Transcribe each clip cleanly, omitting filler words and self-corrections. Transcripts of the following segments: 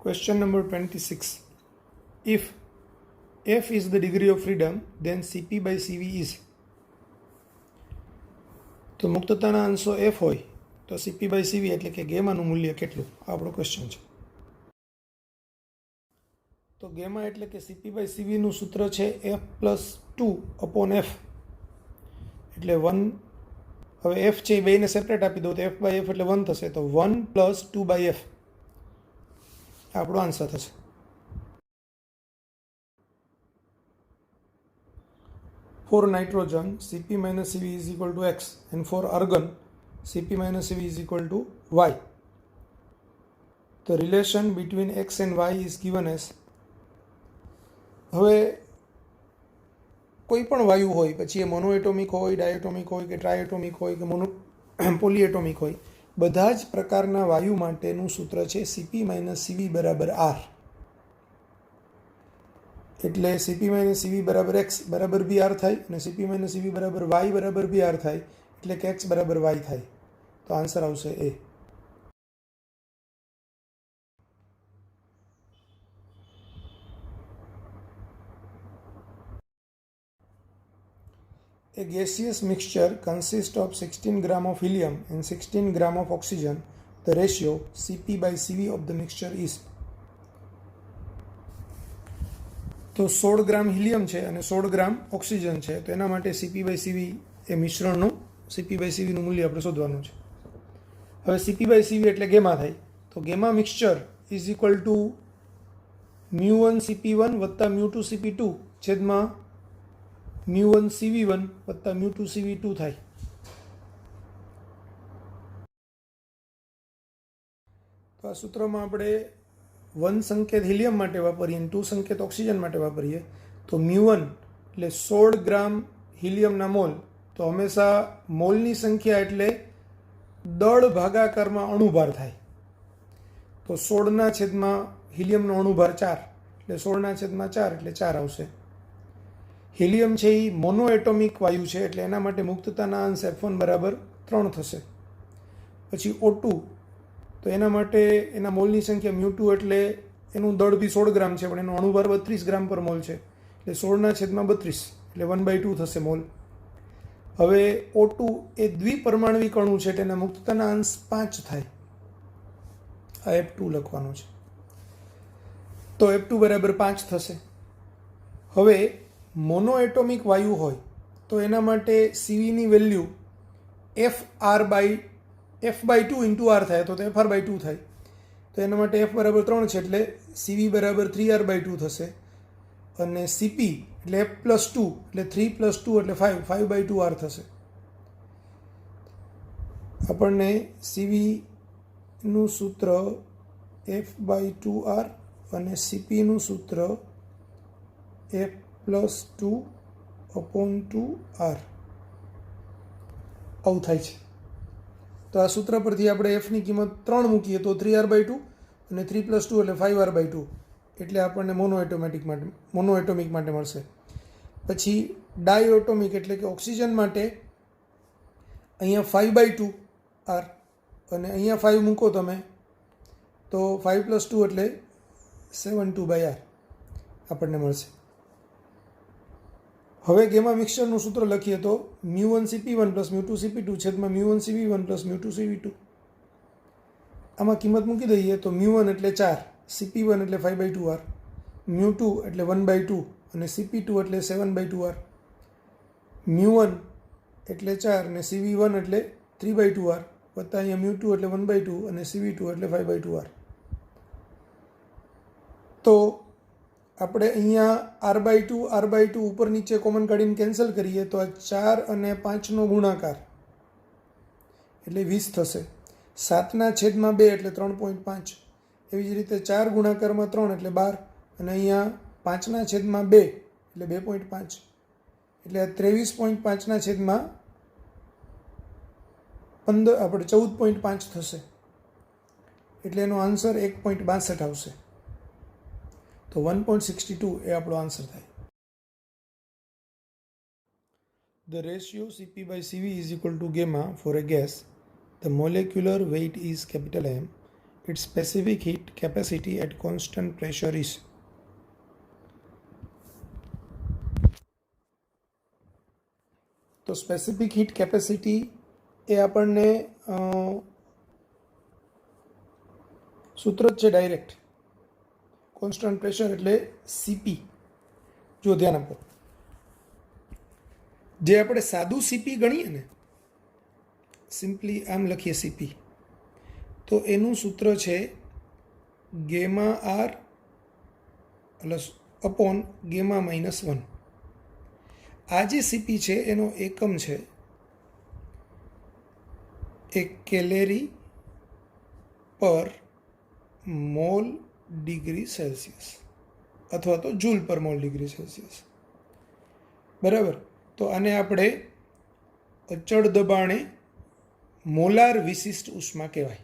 Question number 26. If F is the degree of freedom, then Cp by Cv is. તો મુક્તતાના અંશો F હોય તો Cp by Cv એટલે કે ગેમાનું મૂલ્ય કેટલું, આ આપણો ક્વેશ્ચન છે. તો ગેમા એટલે કે Cp by Cv નું સૂત્ર છે F પ્લસ 2 અપોન F એટલે 1. હવે F છે એ બેને સેપરેટ આપી દો તો F by F એટલે 1 થશે, તો 1 પ્લસ 2 by F આપણો આન્સર થશે. For nitrogen, Cp minus Cv is equal to X, and for argon, Cp minus Cv is equal to Y. The relation between X and Y is given as. હવે કોઈ પણ વાયુ હોય, પછી એ monoatomic હોય, ડાયએટોમિક હોય કે ટ્રાયએટોમિક હોય કે પોલીએટોમિક હોય, બધા જ પ્રકારના વાયુ માટેનું સૂત્ર છે Cp minus Cv બરાબર R. એટલે Cp minus Cv બરાબર X બરાબર બી R થાય અને Cp minus Cv બરાબર Y બરાબર બી R થાય, એટલે કે X બરાબર Y થાય. તો આન્સર આવશે એ. A gaseous mixture consists of 16 gram of helium and 16 gram of oxygen. The ratio Cp by Cv of the mixture is. તો 16 ગ્રામ હિલિયમ છે અને 16 ગ્રામ ઓક્સિજન છે, તો એના માટે Cp by Cv A મિશ્રણનું Cp by Cv નું મૂલ્ય આપણે શોધવાનું છે. હવે Cp by Cv એટલે ગેમા થાય, તો gamma mixture is equal to μ1 Cp1 વત્તા μ2 Cp2 છેદમાં μ1 Cv1 વત્તા μ2 Cv2 થાય. તો આ સૂત્રમાં આપણે 1 સંકેત હિલિયમ માટે વાપરીએ અને 2 સંકેત ઓક્સિજન માટે વાપરીએ, તો μ1 એટલે 16 ગ્રામ હિલિયમના મોલ, તો હંમેશા મોલની સંખ્યા એટલે દળ ભાગાકારમાં અણુભાર થાય. તો 16 છેદમાં હિલિયમનો અણુભાર 4 એટલે 16 છેદમાં 4 એટલે 4 આવશે. હિલિયમ છે એ મોનોએટોમિક વાયુ છે એટલે એના માટે મુક્તતાના અંશ F1 બરાબર 3 થશે. પછી O2, તો એના માટે એના મોલની સંખ્યા μ2 એટલે એનું દળ બી 16 ગ્રામ છે પણ એનો અણુભાર 32 ગ્રામ પર મોલ છે, એટલે 16 છેદમાં 32 એટલે 1/2 થશે મોલ. હવે O2 એ દ્વિપરમાણવિક અણુ છે એટલે એના મુક્તતાના અંશ 5 થાય. આ F2 લખવાનું છે, તો F2 બરાબર 5 થશે. હવે મોનોએટોમિક વાયુ હોય તો એના માટે Cvની વેલ્યુ F/2 ઇન્ટુ R થાય, તો FR/2 થાય. તો એના માટે F બરાબર 3 છે એટલે Cv બરાબર 3R/2 થશે, અને Cp એટલે F પ્લસ 2 એટલે 3 પ્લસ 2 એટલે 5/2R થશે. આપણને Cvનું સૂત્ર F/2R અને Cpનું સૂત્ર F પ્લસ 2 અપોન 2R આવું થાય છે. તો આ સૂત્ર પરથી આપણે Fની કિંમત 3 મૂકીએ તો 3R/2 અને 3 પ્લસ 2 એટલે 5R/2 એટલે આપણને મોનોએટોમિક માટે મળશે. પછી ડાયએટોમિક એટલે કે ઓક્સિજન માટે અહીંયા 5/2R અને અહીંયા 5 મૂકો તમે તો 5 પ્લસ 2 એટલે 7/2R આપણને મળશે. હવે ગેમા મિક્સચરનું સૂત્ર લખીએ તો μ1 Cp1 પ્લસ μ2 Cp2 છેદમાં μ1 Cv1 પ્લસ μ2 Cv2. આમાં કિંમત મૂકી દઈએ તો μ1 એટલે 4, Cp1 એટલે 5/2R, μ2 એટલે 1/2 અને Cp2 એટલે 7/2R. μ1 એટલે 4 અને Cv1 એટલે 3/2R વત્તા અહીંયા μ2 એટલે 1/2 અને Cv2 એટલે 5/2R. તો આપણે અહીંયા R/2 ઉપર નીચે કોમન કાઢીને કેન્સલ કરીએ તો આ 4 અને 5નો ગુણાકાર એટલે 20 થશે. 7 છેદમાં 2 એટલે 3.5. એવી જ રીતે 4 ગુણાકારમાં 3 એટલે 12 અને અહીંયા 5 છેદમાં 2 એટલે 2.5 એટલે 23.5 છેદમાં 15 આપણે 14.5 થશે, એટલે એનો આન્સર 1.62 આવશે. તો 1.62 એ આપણો આન્સર થાય. The ratio Cp by Cv is equal to gamma for a gas. The molecular weight is capital M. its specific heat capacity at constant pressure is. તો સ્પેસિફિક હીટ કેપેસિટી એ આપણને સૂત્ર જ છે direct. Constant pressure એટલે CP. જો ધ્યાન આપો, જે આપણે સાદું સીપી ગણીએ ને, સિમ્પલી આમ લખીએ સીપી, તો એનું સૂત્ર છે gamma R plus upon gamma -1. આ જે સીપી છે એનો એકમ છે એક કેલેરી પર મોલ ડિગ્રી સેલ્સિયસ અથવા તો જૂલ પર મોલ ડિગ્રી સેલ્સિયસ. બરાબર. તો આને આપણે અચળ દબાણે મોલાર વિશિષ્ટ ઉષ્મા કહેવાય.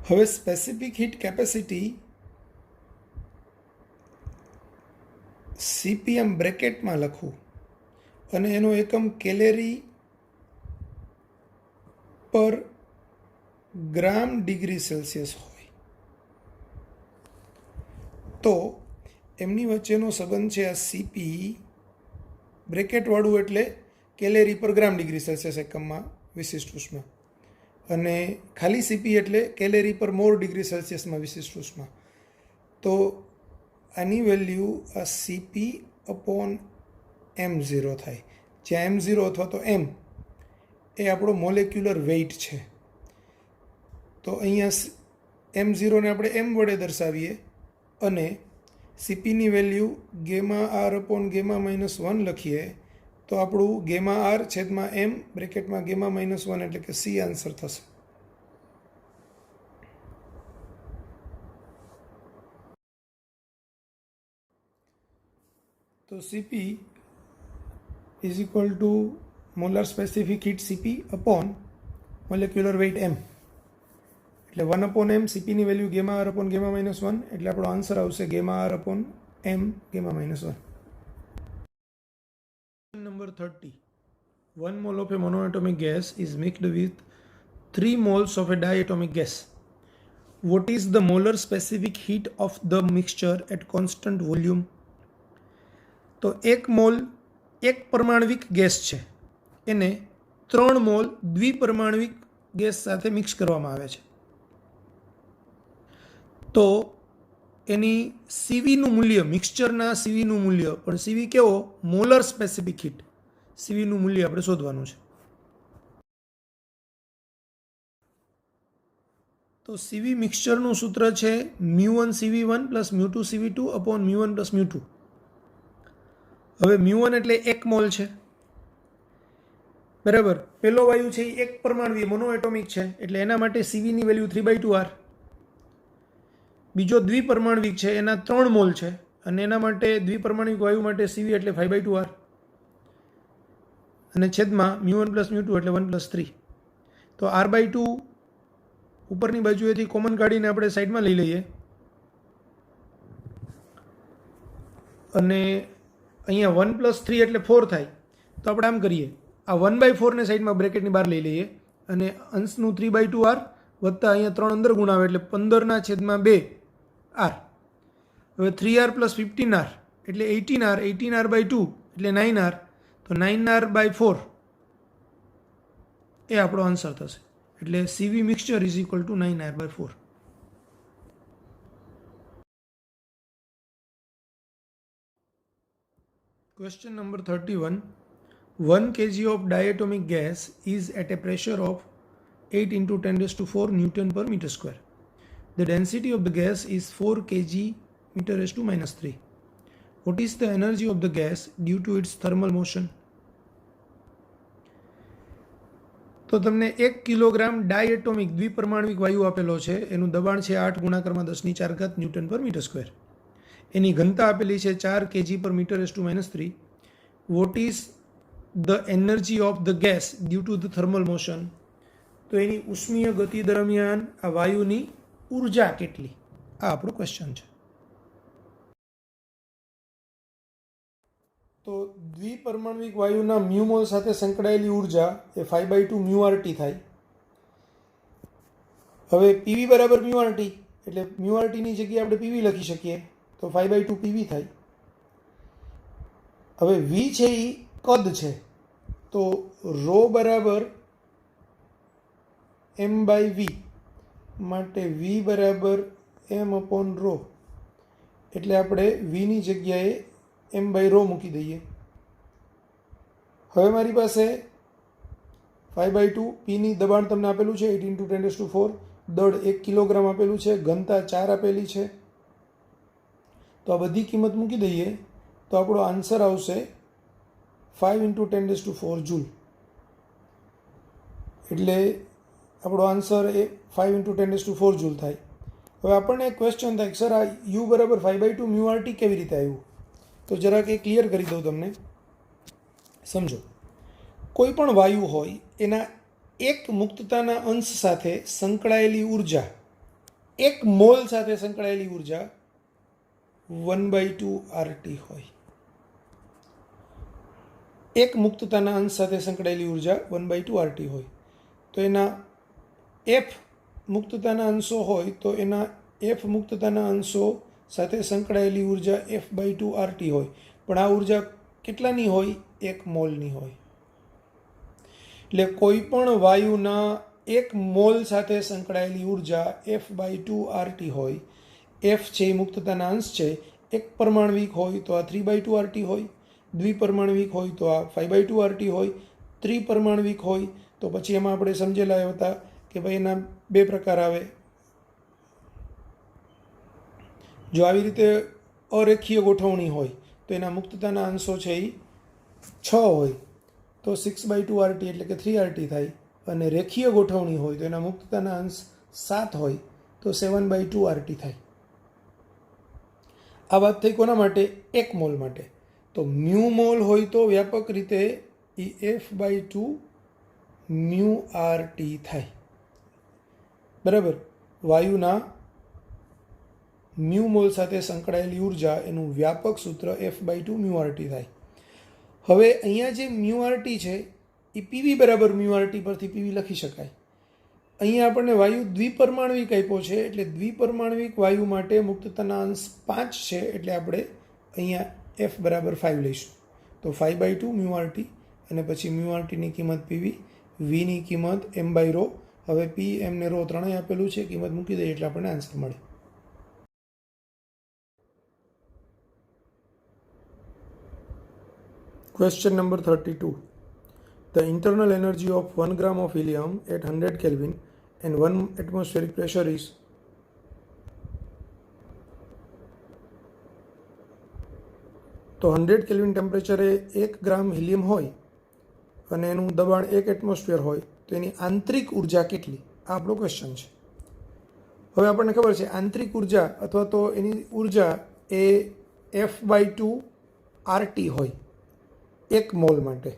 હવે સ્પેસિફિક હીટ કેપેસિટી સીપીએમ બ્રેકેટમાં લખવું અને એનો એકમ કેલેરી પર ગ્રામ ડિગ્રી સેલ્સિયસ હોય તો એમની વચ્ચેનો સંબંધ છે આ સીપી બ્રેકેટવાળું એટલે કેલેરી પર ગ્રામ ડિગ્રી સેલ્સિયસ એકમમાં વિશિષ્ટ ઉષ્મા, અને ખાલી સીપી એટલે કેલેરી પર મોર ડિગ્રી સેલ્સિયસમાં વિશિષ્ટ ઉષ્મા. તો આની વેલ્યુ આ સીપી અપોન M0 થાય, જ્યાં M0 અથવા તો M એ આપણો મોલેક્યુલર વેઇટ છે. તો અહીંયા M0 ને આપણે M વડે દર્શાવીએ અને સીપીની value gamma R upon gamma -1 લખીએ તો આપણું ગેમા આર છેદમાં M બ્રેકેટમાં ગેમા -1 એટલે કે સી આન્સર થશે. તો CP is equal to molar specific heat CP upon molecular weight M, એટલે 1/m. સીપીની value gamma R upon gamma -1 એટલે આપણો આન્સર આવશે gamma R upon M gamma -1. Number 30. 1 mole of a monoatomic gas is mixed with 3 moles of a diatomic gas. What is the molar specific heat of the mixture at constant volume? તો 1 mall એક પરમાણવિક gas છે, એને 3 mall દ્વિપરમાણવિક gas સાથે mix કરવામાં આવે છે. તો એની સીવીનું મૂલ્ય, મિક્સચરના સીવીનું મૂલ્ય, પણ સીવી કેવો? Molar specific heat. સીવીનું મૂલ્ય આપણે શોધવાનું છે. તો સીવી મિક્સચરનું સૂત્ર છે μ1 CV1 plus μ2 CV2 upon μ1 plus μ2. હવે μ1 એટલે 1 મોલ છે, બરાબર. પેલો વાયુ છે એ એક પરમાણુ મોનોએટોમિક છે એટલે એના માટે સીવીની વેલ્યુ 3/2R. બીજો દ્વિપરમાણવિક છે એના 3 મોલ છે અને એના માટે દ્વિપરમાણવિક વાયુ માટે સીવી એટલે 5/2R અને છેદમાં μ1 પ્લસ μ2 એટલે 1+3. તો R/2 ઉપરની બાજુએથી કોમન કાઢીને આપણે સાઈડમાં લઈ લઈએ અને અહીંયા 1+3 એટલે 4 થાય. તો આપણે આમ કરીએ, આ 1/4 ને સાઈડમાં બ્રેકેટની બહાર લઈ લઈએ અને અંશનું 3/2R વત્તા અહીંયા 3 અંદર ગુણાવે એટલે 15/2R. હવે 3R પ્લસ 15R એટલે 18R, 18R/2 એટલે 9R, તો 9R/4 એ આપણો આન્સર થશે. એટલે CV mixture is equal to 9R/4. Question number 31. 1 kg of diatomic gas is at a pressure of 8 into 10⁴ Newton per meter square. The density of the gas is 4 kg meter raised to -3. What is the energy of the gas due to its thermal motion? તો તમને 1 kilogram ડાયએટોમિક દ્વિપરમાણવિક વાયુ આપેલો છે, એનું દબાણ છે 8 × 10⁴ newton પર metre square. એની ઘનતા આપેલી છે 4 kg per meter raised to -3. What is the energy of the gas due to the thermal motion? તો એની ઉષ્મીય ગતિ દરમિયાન આ વાયુની ઉર્જા કેટલી? આ આપણો ક્વેશ્ચન છે. તો દ્વિપરમાણવિક વાયુના મ્યુમોલ સાથે સંકળાયેલી ઉર્જા એ 5/2 μRT થાય. હવે પીવી બરાબર મ્યુ આરટી, એટલે મ્યુ આરટીની જગ્યાએ આપણે પીવી લખી શકીએ, તો 5/2 પીવી થાય. હવે વી છે એ કદ છે, તો રો બરાબર એમ બાય વી, માટે વી બરાબર એમ અપોન રો, એટલે આપણે વીની જગ્યાએ એમ બાય રો મૂકી દઈએ. હવે મારી પાસે 5/2 પીની દબાણ તમને આપેલું છે 8 × 10⁴, દળ 1 કિલોગ્રામ આપેલું છે, ઘનતા 4 આપેલી છે. તો આ બધી કિંમત મૂકી દઈએ તો આપણો આન્સર આવશે 5 × 10⁴ જૂલ. એટલે આપણો આન્સર એ 5 × 10⁴ જૂલ થાય. હવે આપણને એક ક્વેશ્ચન થાય કે સર આ યુ બરાબર 5/2 મ્યુ આરટી કેવી રીતે આવ્યું? તો જરાક એ ક્લિયર કરી દઉં તમને. સમજો, કોઈ પણ વાયુ હોય એના એક મુક્તતાના અંશ સાથે સંકળાયેલી ઉર્જા, એક મોલ સાથે સંકળાયેલી ઉર્જા 1/2 આરટી હોય. એક મુક્તતાના અંશ સાથે સંકળાયેલી ઉર્જા 1/2 આરટી હોય. તો એના એફ મુક્તતાના અંશો હોય તો એના એફ મુક્તતાના અંશો સાથે સંકળાયેલી ઉર્જા f/2 આરટી હોય. પણ આ ઉર્જા કેટલાની હોય? 1 મોલની હોય. એટલે કોઈ પણ વાયુના 1 મોલ સાથે સંકળાયેલી ઉર્જા f/2 આરટી હોય. એફ છે એ મુક્તતાના અંશ છે. એક પરમાણવિક હોય તો આ 3/2 આરટી હોય, દ્વિપરમાણવિક હોય તો આ 5/2 આરટી હોય, ત્રિપરમાણવિક હોય તો પછી એમાં આપણે સમજેલા હતા કે ભાઈ એના 2 પ્રકાર આવે. જો આવી રીતે અરેખીય ગોઠવણી હોય તો એના મુક્તતાના અંશો છે એ 6 હોય તો 6/2 આરટી એટલે કે 3 આરટી થાય. અને રેખીય ગોઠવણી હોય તો એના મુક્તતાના અંશ 7 હોય તો 7/2 આરટી થાય. આ વાત થઈ કોના માટે? 1 મોલ માટે. તો મ્યુ મોલ હોય તો વ્યાપક રીતે એ f/2 મ્યુ આરટી થાય. બરાબર. વાયુના મ્યુ મોલ સાથે સંકળાયેલી ઉર્જા એનું વ્યાપક સૂત્ર f/2 મ્યુ આરટી થાય. હવે અહીંયા જે મ્યુ આરટી છે એ પીવી બરાબર મ્યુ આરટી પરથી પીવી લખી શકાય. અહીંયા આપણને વાયુ દ્વિપરમાણવિક આપ્યો છે, એટલે દ્વિપરમાણવિક વાયુ માટે મુક્તતાના અંશ 5 છે, એટલે આપણે અહીંયા f બરાબર 5 લઈશું. તો 5/2 મ્યુ આરટી અને પછી મ્યુ આરટીની કિંમત પીવી, વીની કિંમત એમ બાય રો. હવે પી એમ ને રો ત્રણેય આપેલું છે, કિંમત મૂકી દઈએ એટલે આપણને આન્સર મળે. Question number 32. The internal energy of 1 gram of helium at 100 Kelvin and 1 atmospheric pressure is. તો 100 કેલ્વિન ટેમ્પરેચરે 1 ગ્રામ હિલિયમ હોય અને એનું દબાણ 1 એટમોસ્ફિયર હોય તો એની આંતરિક ઉર્જા કેટલી? આ આપણો ક્વેશ્ચન છે. હવે આપણને ખબર છે આંતરિક ઉર્જા અથવા તો એની ઉર્જા એ f/2 આરટી હોય 1 મોલ માટે.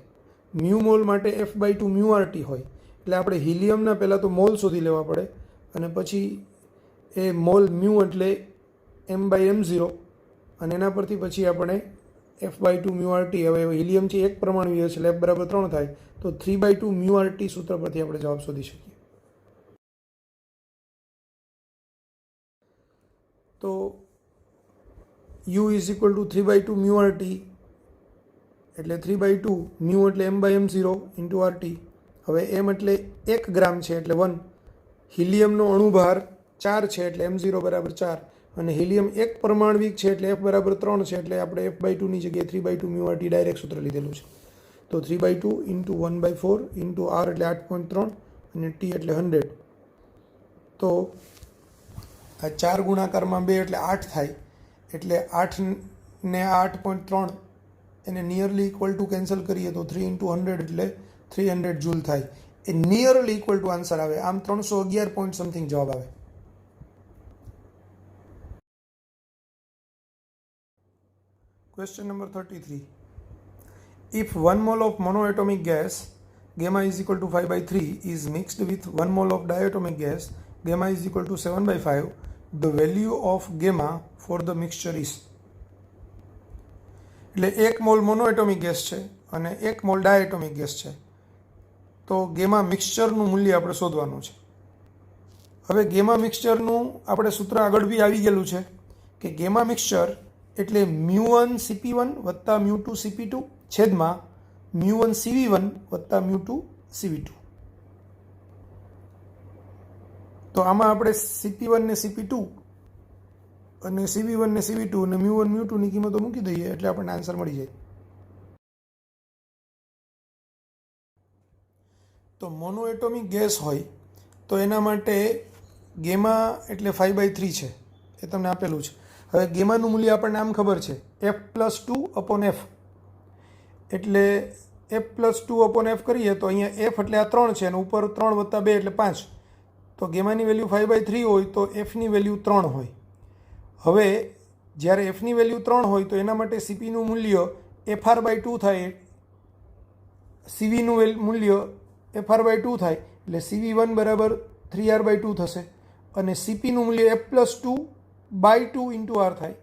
મ્યુ મોલ માટે f/2 મ્યુ આરટી હોય. એટલે આપણે હિલિયમના પહેલાં તો મોલ શોધી લેવા પડે અને પછી એ મોલ મ્યુ એટલે m/m0 અને એના પરથી પછી આપણે f/2 મ્યુ આરટી. હવે હિલિયમ છે 1 પરમાણુ છે એટલે f બરાબર 3 થાય તો 3/2 મ્યુ આરટી સૂત્ર પરથી આપણે જવાબ શોધી શકીએ. તો u is equal two 3/2 mu RT એટલે 3/2 મ્યુ એટલે m/m0 ઇન્ટુ આરટી. હવે m એટલે 1 ગ્રામ છે એટલે 1. હિલિયમનો અણુભાર 4 છે એટલે m0 બરાબર 4 અને હિલિયમ 1 પરમાણવિક છે એટલે f બરાબર 3 છે એટલે આપણે f/2 ની જગ્યાએ 3/2 મ્યુ આરટી ડાયરેક્ટ સૂત્ર લીધેલું છે. તો 3/2 ઇન્ટુ 1/4 ઇન્ટુ r એટલે 8.3 અને t એટલે 100. તો આ 4 ગુણાકારમાં 2 એટલે 8 થાય એટલે 8 ને 8.3 એને નિયરલી ઇક્વલ ટુ કેન્સલ કરીએ તો 3 × 100 એટલે 300 જૂલ થાય. એ નિયરલી ઇક્વલ ટુ આન્સર આવે. આમ 311 પોઈન્ટ સમથિંગ જવાબ આવે. Question number 33. If 1 mole of monoatomic gas gamma is equal to 5/3 is mixed with 1 mole of diatomic gas gamma is equal to 7/5, the value of gamma for the mixture is. એટલે 1 mall monoatomic gas છે અને 1 mall ડાયએટોમિક gas છે, તો gamma મિક્સચરનું મૂલ્ય આપણે શોધવાનું છે. હવે ગેમા મિક્સચરનું આપણે સૂત્ર આગળ બી આવી ગયેલું છે કે ગેમા મિક્સચર એટલે μ1 CP1 વત્તા μ2 CP2 છેદમાં μ1 CV1 વત્તા μ2 CV2. તો આમાં આપણે CP1 ને CP2 અને CV1 ને CV2 અને μ1 μ2 ની કિંમતો મૂકી દઈએ એટલે આપણને આન્સર મળી જાય. તો મોનોએટોમિક ગેસ હોય તો એના માટે ગેમા એટલે 5/3 છે, એ તમને આપેલું છે. હવે ગેમાનું મૂલ્ય આપણને આમ ખબર છે F+2/F, એટલે F+2/F કરીએ તો અહીંયા F એટલે આ 3 છે અને ઉપર 3 + 2 એટલે 5. તો ગેમાની વેલ્યુ 5/3 હોય તો એફની વેલ્યુ 3 હોય. હવે જ્યારે એફની વેલ્યુ 3 હોય તો એના માટે સીપીનું મૂલ્ય FR/2 થાય, સીવીનું મૂલ્ય FR/2 થાય એટલે CV1 બરાબર 3R/2 થશે અને સીપીનું મૂલ્ય F+2/2 × R થાય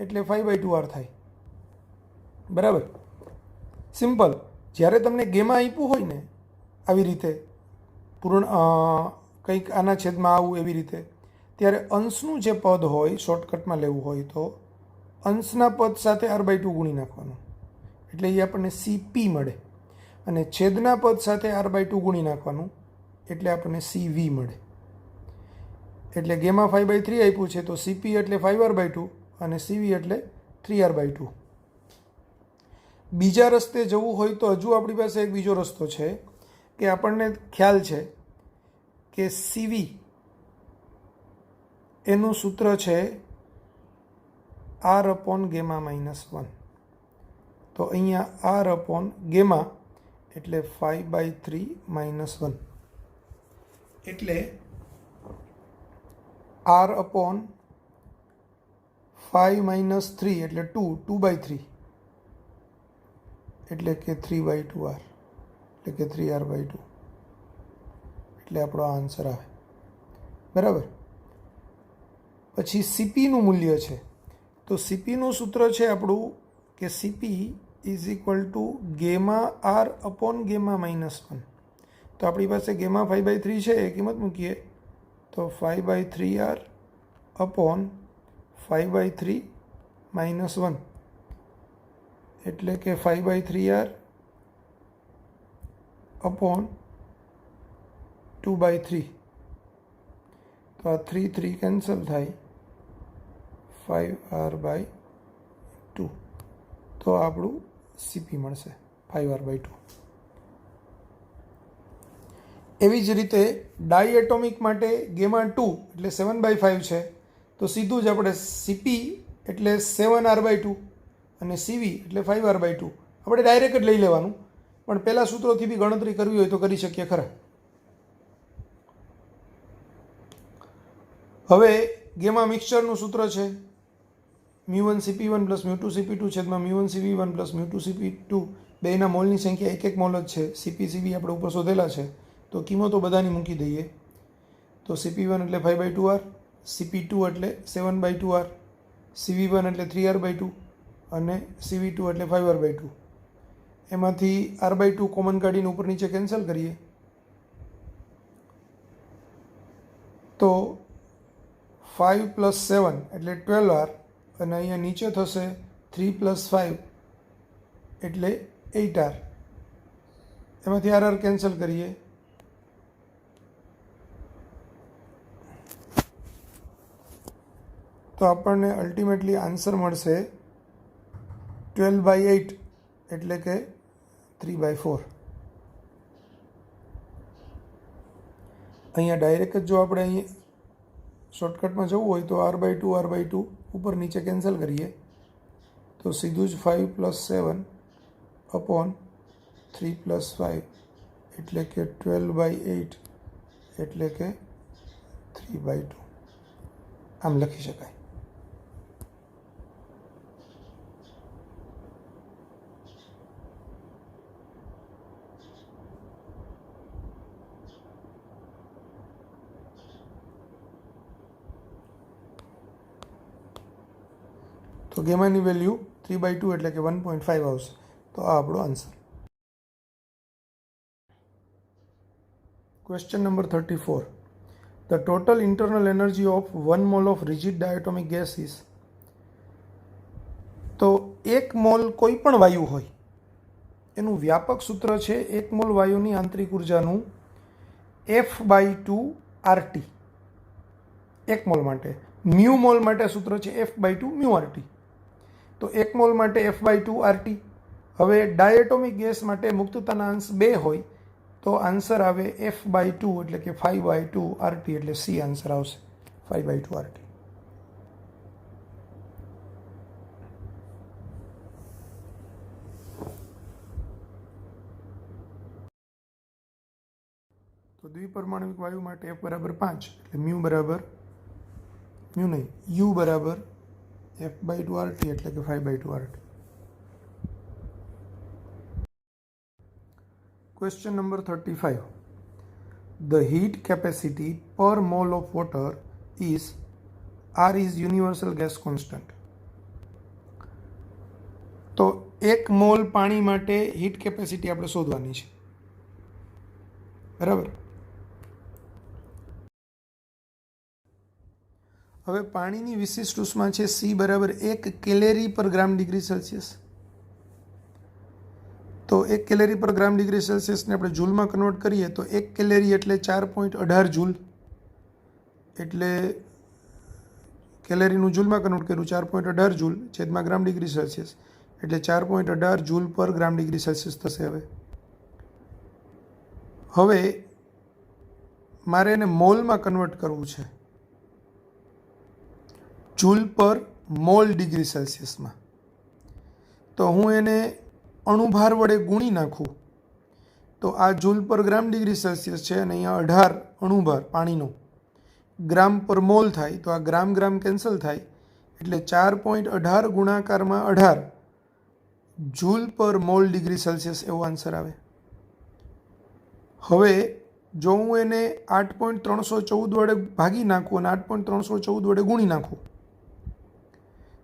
એટલે 5/2R થાય. બરાબર, સિમ્પલ. જ્યારે તમને ગેમા આપ્યું હોય ને આવી રીતે પૂર્ણ કંઈક આના છેદમાં આવું એવી રીતે, ત્યારે અંશનું જે પદ હોય શોર્ટકટમાં લેવું હોય તો અંશના પદ સાથે R/2 ગુણી નાખવાનું એટલે એ આપણને CP મળે અને છેદના પદ સાથે R/2 ગુણી નાખવાનું એટલે આપણને CV મળે. એટલે ગેમા 5/3 આપ્યું છે તો CP એટલે 5R/2 અને CV એટલે 3R/2. બીજા રસ્તે જવું હોય તો હજુ આપણી પાસે એક બીજો રસ્તો છે કે આપણને ખ્યાલ છે કે CV એનું સૂત્ર છે R/γ-1. તો અહીંયા R/γ એટલે 5/3 - 1 એટલે R/5 - 3 એટલે 2/3 એટલે કે 3/2R એટલે કે 3R/2 એટલે આપણો આન્સર આવે. બરાબર. પછી CPનું મૂલ્ય છે તો CPનું સૂત્ર છે આપણું કે CP = γ R/γ-1. તો આપણી પાસે ગેમા 5/3 છે, એ કિંમત મૂકીએ તો 5/3R/5/3 - 1 એટલે કે 5/3R/2/3. તો આ 3 કેન્સલ થાય, 5R/2. તો આપણું CP મળશે 5R/2. એવી જ રીતે ડાયએટોમિક માટે ગેમા 2 એટલે 7/5 છે તો સીધું જ આપણે CP એટલે 7R/2 અને CV એટલે 5R/2 આપણે ડાયરેક્ટ જ લઈ લેવાનું, પણ પહેલાં સૂત્રોથી બી ગણતરી કરવી હોય તો કરી શકીએ ખરા. હવે ગેમા મિક્સચરનું સૂત્ર છે μ1 CP1 + μ2 CP2 છેદમાં μ1 CV1 + μ2 CP2. બેના મોલની સંખ્યા 1 મોલ જ છે. CP CV આપણે ઉપર શોધેલા છે તો કિંમતો બધાની મૂકી દઈએ. તો CP1 એટલે 5/2R, CP2 એટલે 7/2R, CV1 એટલે 3R/2 અને CV2 એટલે 5R/2. એમાંથી R/2 કોમન કાઢીને ઉપર નીચે કેન્સલ કરીએ તો 5 + 7 એટલે 12R અને અહીંયા નીચે થશે 3 + 5 એટલે 8R. એમાંથી RR કેન્સલ કરીએ તો આપણને અલ્ટિમેટલી આન્સર મળશે 12/8 એટલે કે 3/4. અહીંયા ડાયરેક્ટ જ જો આપણે અહીં શોર્ટકટમાં જવું હોય તો R/2 ઉપર નીચે કેન્સલ કરીએ તો સીધું જ 5 + 7/3 + 5 એટલે કે 12/8 એટલે કે 3/2 આમ લખી શકાય. તો ગેમાની વેલ્યુ 3/2 એટલે કે 1.5 આવશે. તો આ આપણો answer. Question number 34. The total internal energy of 1 mole of rigid diatomic gas is. તો 1 મોલ કોઈ પણ વાયુ હોય એનું વ્યાપક સૂત્ર છે 1 મોલ વાયુની આંતરિક ઉર્જાનું F/2 RT. 1 મોલ માટે. મ્યુ મોલ માટે સૂત્ર છે F/2 મ્યુ RT. તો 1 મોલ માટે F/2 RT. હવે ડાયટોમિક ગેસ માટે મુક્તતાના અંશ 2 હોય તો આન્સર આવે F/2 એટલે કે 5/2 RT, એટલે સી આન્સર આવશે 5/2 RT. તો દ્વિપરમાણુક વાયુ માટે F બરાબર 5 એટલે U બરાબર F/2 RT એટલે કે 5/2 RT. Question number 35. The heat capacity per mole of water is R is universal gas constant. તો 1 મોલ પાણી માટે હીટ કેપેસિટી આપણે શોધવાની છે, બરાબર. હવે પાણીની વિશિષ્ટ ઉષ્મા છે C બરાબર 1 કેલેરી પર ગ્રામ ડિગ્રી સેલ્સિયસ. તો 1 કેલેરી પર ગ્રામ ડિગ્રી સેલ્સિયસને આપણે જૂલમાં કન્વર્ટ કરીએ તો 1 કેલેરી એટલે 4.18 જૂલ. એટલે કેલેરીનું જૂલમાં કન્વર્ટ કર્યું 4.18 જૂલ છેદમાં ગ્રામ ડિગ્રી સેલ્સિયસ એટલે 4.18 જૂલ પર ગ્રામ ડિગ્રી સેલ્સિયસ થશે. હવે મારે એને મોલમાં કન્વર્ટ કરવું છે, જૂલ પર મોલ ડિગ્રી સેલ્સિયસમાં. તો હું એને અણુભાર વડે ગુણી નાખું તો આ જૂલ પર ગ્રામ ડિગ્રી સેલ્સિયસ છે અને અહીંયા 18 અણુભાર પાણીનો ગ્રામ પર મોલ થાય તો આ ગ્રામ ગ્રામ કેન્સલ થાય એટલે 4.18 ગુણાકારમાં 18 જૂલ પર મોલ ડિગ્રી સેલ્સિયસ એવો આન્સર આવે. હવે જો હું એને 8.314 વડે ભાગી નાખું અને 8.314 વડે ગુણી નાખું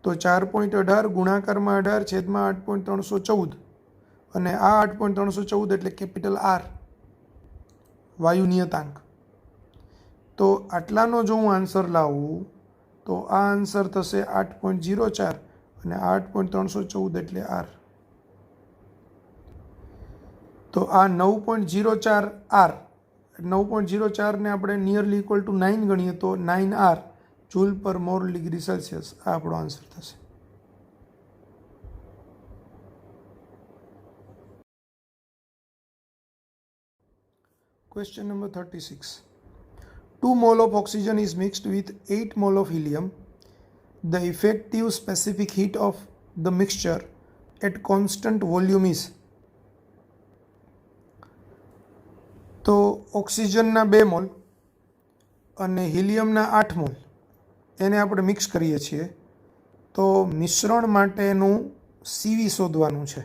તો 4.18 ગુણાકારમાં 18 છેદમાં 8.314 અને આ 8.314 એટલે કેપિટલ R વાયુ નિયતાંક. તો આટલાનો જો હું આન્સર લાવું તો આ આન્સર થશે 8.04 અને 8.314 એટલે R. તો આ 9.04 R 9.04 ને આપણે નિયરલી ઇક્વલ ટુ 9 ગણીએ તો 9 R જૂલ પર મોલ ડિગ્રી સેલ્સિયસ આ આપણો આન્સર થશે. Question number 36. 2 mole of oxygen is mixed with 8 mole of helium. The effective specific heat of the mixture at constant volume is. તો ઓક્સિજનના 2 mall અને હિલિયમના 8 mall એને આપણે મિક્સ કરીએ છીએ તો મિશ્રણ માટેનું CV શોધવાનું છે.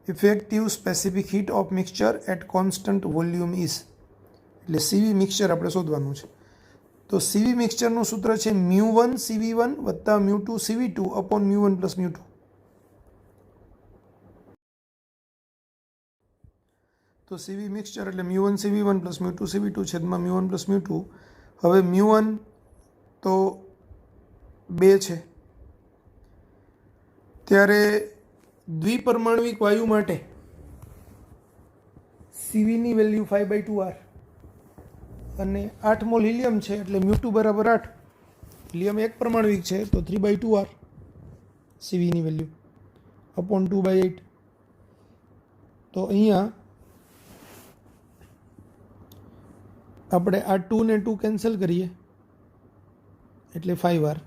Effective specific heat of mixture at constant volume is એટલે CV મિક્સચર આપણે શોધવાનું છે. તો CV મિક્સચરનું સૂત્ર છે μ1 CV1 વત્તા μ2 CV2 અપોન μ1 પ્લસ μ2. તો CV મિક્સચર એટલે μ1 CV1 પ્લસ μ2 CV2 છેદમાં μ1 પ્લસ μ2. હવે μ1 તો 2 છે ત્યારે દ્વિપરમાણવિક વાયુ માટે CVની વેલ્યુ 5/2 R અને 8 મોલ હિલિયમ છે એટલે μ2 બરાબર 8. હિલિયમ એક પરમાણવિક છે તો 3/2 R CVની વેલ્યુ અપોન 2/8. તો અહીંયા આપણે આ 2 ને 2 કેન્સલ કરીએ એટલે 5R.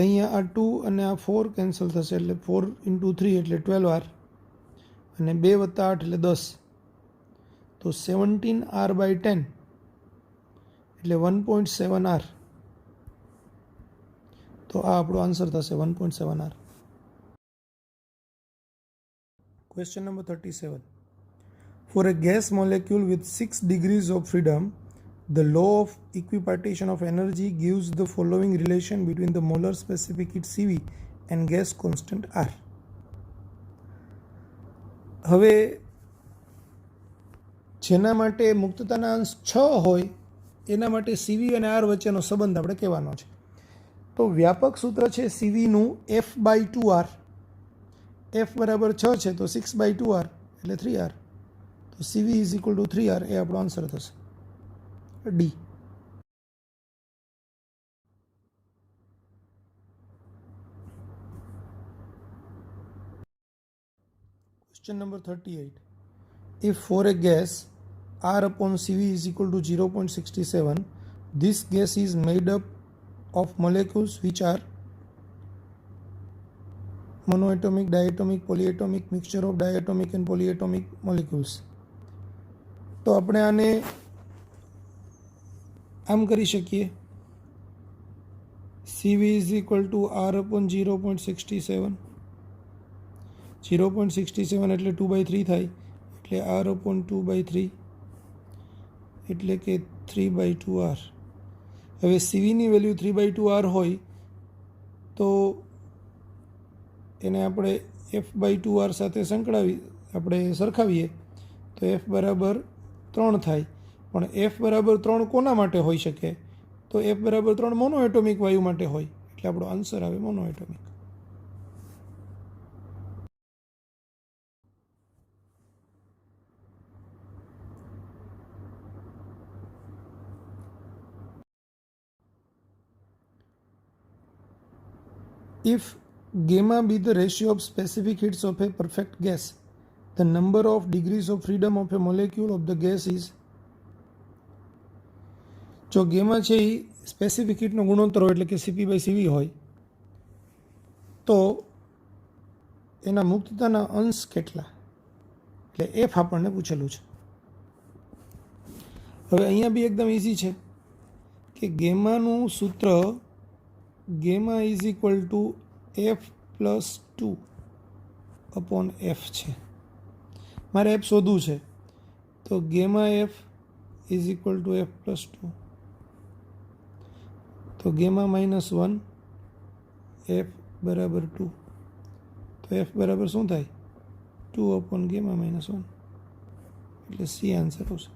અહીંયા આ 2 અને આ 4 કેન્સલ થશે એટલે 4 × 3 એટલે 12R અને 2 + 8 એટલે 10. તો 17R/10 એટલે 1.7R. તો આ આપણો આન્સર થશે 1.7R. Question number 37. For a gas molecule with 6 degrees of freedom, the law of equipartition of energy gives the following relation between the molar specific heat CV and gas constant R. હવે જેના માટે મુક્તતાના અંશ 6 હોય એના માટે CV અને R વચ્ચેનો સંબંધ આપણે કહેવાનો છે. તો વ્યાપક સૂત્ર છે CVનું F/2R. F બરાબર 6 છે તો 6/2R એટલે 3R. તો CV is equal two 3R એ આપણો આન્સર થશે. D. Question number 38. If for a gas R upon CV is equal to 0.67, this gas is made up of molecules which are monoatomic, diatomic, polyatomic, mixture of diatomic and polyatomic molecules. તો આપણે આને આમ કરી શકીએ, CV is equal to R upon 0.67. 0.67 એટલે 2/3 થાય, એટલે R upon 2/3 એટલે કે 3/2R. હવે CVની વેલ્યુ 3/2R હોય તો એને આપણે F/2R સાથે આપણે સરખાવીએ તો F બરાબર 3 થાય. પણ F બરાબર 3 કોના માટે હોઈ શકે? તો F બરાબર 3 મોનોએટોમિક વાયુ માટે હોય, એટલે આપણો આન્સર આવે monoatomic. If gamma be the ratio of specific heats of a perfect gas, the number of degrees of freedom of a molecule of the gas is. જો ગેમા છે એ સ્પેસિફિક હીટનો ગુણોત્તર હોય એટલે કે CP/CV હોય તો એના મુક્તતાના અંશ કેટલા, એટલે F આપણને પૂછેલું છે. હવે અહીંયા બી એકદમ ઇઝી છે કે ગેમાનું સૂત્ર gamma is equal two F+2 upon F છે. મારે F શોધવું છે તો gamma F is equal two F+2. તો ગેમા -1 F બરાબર 2. તો F બરાબર શું થાય? 2 અપોન ગેમા -1 એટલે C આન્સર આવશે.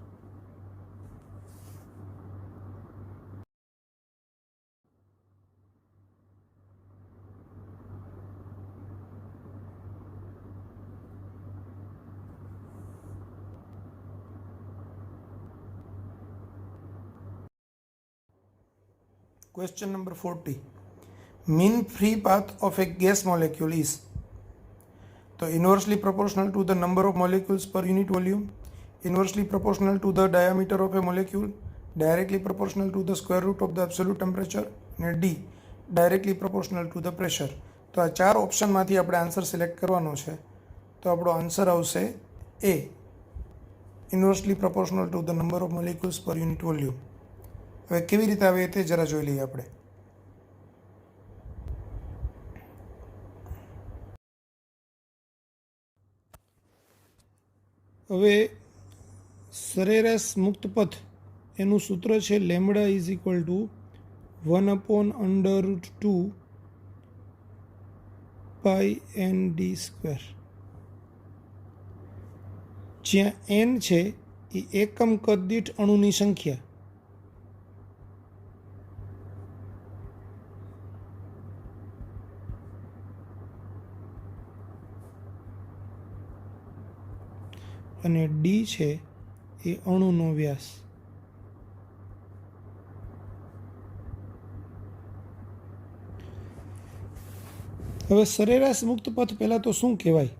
Question number 40. Mean free path of a gas molecule is. તો inversely proportional to the number of molecules per unit volume, inversely proportional to the diameter of a molecule, directly proportional to the square root of the absolute temperature, અને D directly proportional to the pressure. તો આ 4 ઓપ્શનમાંથી આપણે answer select કરવાનો છે. તો આપણો answer આવશે A, inversely proportional to the number of molecules per unit volume. હવે કેવી રીતે આવે તે જરા જોઈ લઈએ આપણે. હવે સરેરાશ મુક્ત પથ એનું સૂત્ર છે lambda is equal two 1/√2 π/ND², જ્યાં N છે એ એકમ કદ દીઠ અણુની સંખ્યા. અને D છે એ અણુનો વ્યાસ. હવે સરેરાશ મુક્ત પથ પહેલાં તો શું કહેવાય?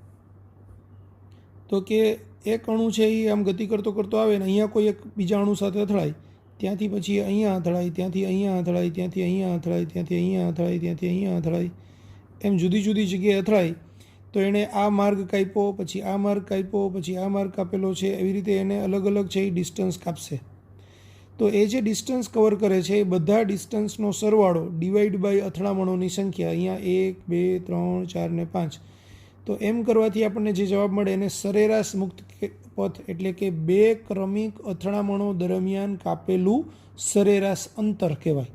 તો કે એક અણુ છે એ આમ ગતિ કરતો આવે ને અહીંયા કોઈ એક બીજા અણુ સાથે અથડાય, ત્યાંથી પછી અહીંયા અથડાય, ત્યાંથી અહીંયા અથડાય, ત્યાંથી અહીંયા અથડાય, ત્યાંથી અહીંયા અથડાય, ત્યાંથી અહીંયા અથડાય, એમ જુદી જુદી જગ્યાએ અથડાય. તો એણે આ માર્ગ કાપ્યો, પછી આ માર્ગ કાપ્યો, પછી આ માર્ગ કાપેલો છે, એવી રીતે એને અલગ અલગ છે એ ડિસ્ટન્સ કાપશે. તો એ જે ડિસ્ટન્સ કવર કરે છે એ બધા ડિસ્ટન્સનો સરવાળો ડિવાઈડ બાય અથડામણોની સંખ્યા, અહીંયા 1 2 3 4 ને 5. તો એમ કરવાથી આપણને જે જવાબ મળે એને સરેરાશ મુક્ત પથ એટલે કે 2 ક્રમિક અથડામણો દરમિયાન કાપેલું સરેરાશ અંતર કહેવાય.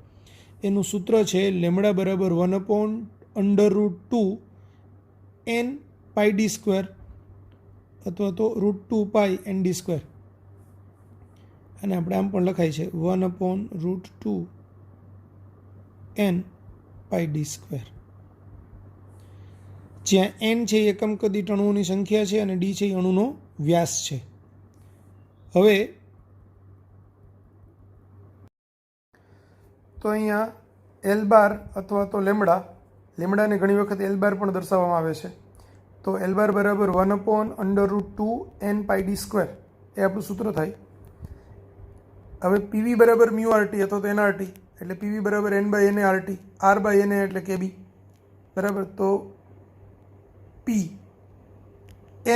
એનું સૂત્ર છે લેમ્બડા બરાબર 1/√2 N πD² અથવા તો √2 π ND². અને આપણે આમ પણ લખાય છે 1/√2 n પાઈ ડી સ્ક્વેર, જ્યાં n છે એ એકમ કદ દીઠ અણુઓની સંખ્યા છે અને ડી છે એ અણુનો વ્યાસ છે. હવે તો અહીંયા એલ બાર અથવા તો લેમડાને ઘણી વખત એલ બાર પણ દર્શાવવામાં આવે છે. તો એલ બાર બરાબર 1/√2 n પાઈ ડી સ્ક્વેર એ આપણું સૂત્ર થાય. હવે પીવી બરાબર મ્યુ આરટી અથવા તો એનઆરટી, એટલે પીવી બરાબર n બાય એને આરટી, આર બાય એને એટલે કેબી બરાબર. તો પી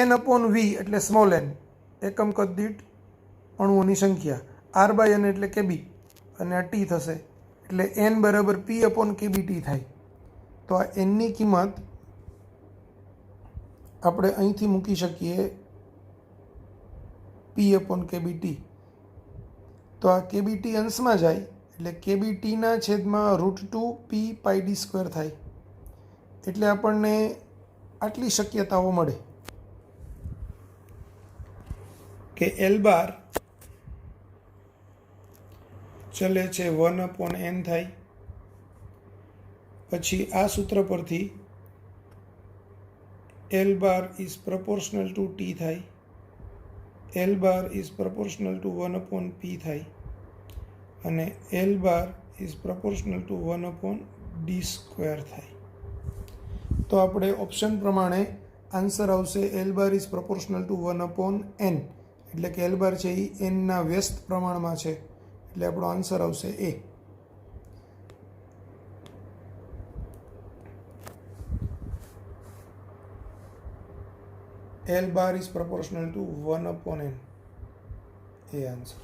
n/v એટલે સ્મોલ એન, એકમ કદ દીઠ અણુઓની સંખ્યા, આર બાય એન એટલે કેબી અને આ ટી થશે એટલે n બરાબર p/kbt થાય. તો આ એનની કિંમત આપણે અહીંથી મૂકી શકીએ p/kbt. તો આ કેબીટી અંશમાં જાય એટલે કેબીટીના છેદમાં √2 p પાઈ ડી સ્ક્વેર થાય. એટલે આપણને આટલી શક્યતાઓ મળે કે એલ બાર ચલે છે 1/n થાય. પછી આ સૂત્ર પરથી L bar is proportional to T થાય, L bar is proportional to 1/p થાય અને L bar is proportional to 1/d square થાય. તો આપણે ઓપ્શન પ્રમાણે આન્સર આવશે L bar is proportional to 1/n, એટલે કે એલ બાર છે એ એનના વ્યસ્ત પ્રમાણમાં છે, એટલે આપણો આન્સર આવશે એ. L bar is proportional to 1/n. A answer.